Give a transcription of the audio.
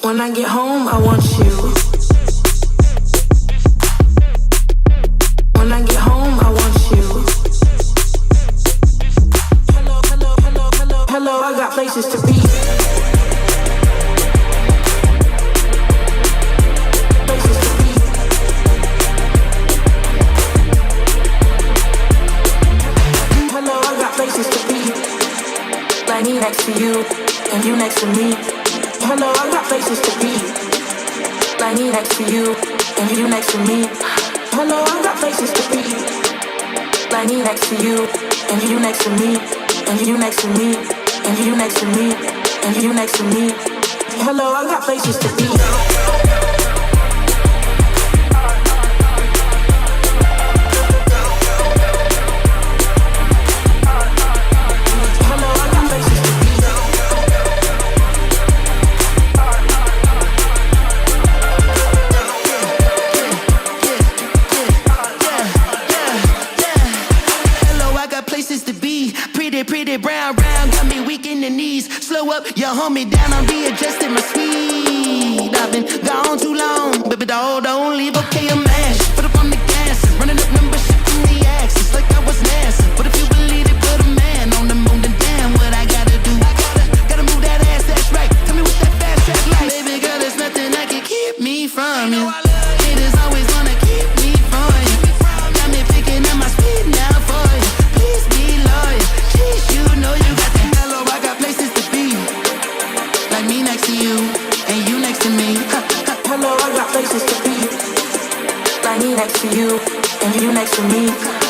When I get home, I want you. When I get home, I want you. Hello, hello, hello, hello, hello, I got places to be. Places to be. Hello, I got places to be. Like me next to you, and you next to me. Hello, I got places to be. Like me next to you, and you next to me. Hello, I got places to be. Like me next to you, and you next to me, and you next to me, and you next to me, and you next to me. Hello, I got places to be. Pretty brown, round, got me weak in the knees. Slow up, you hold me down, I'm readjusting my speed. I've been gone too long, baby doll, don't leave, okay, I'm mash. Put up on the gas, running up membership in the axis, like I was NASA. But if you believe it, put a man on the moon, then damn what I gotta do. Gotta move that ass, that's right. Tell me what that fast track like. Baby girl, there's nothing that can keep me from you. It is always gonna keep me from you. Got me picking up my speed now for you. Please be loyal. You know you got the hello, I got places to be. Like me next to you, and you next to me. Hello, I got places to be. Like me next to you, and you next to me.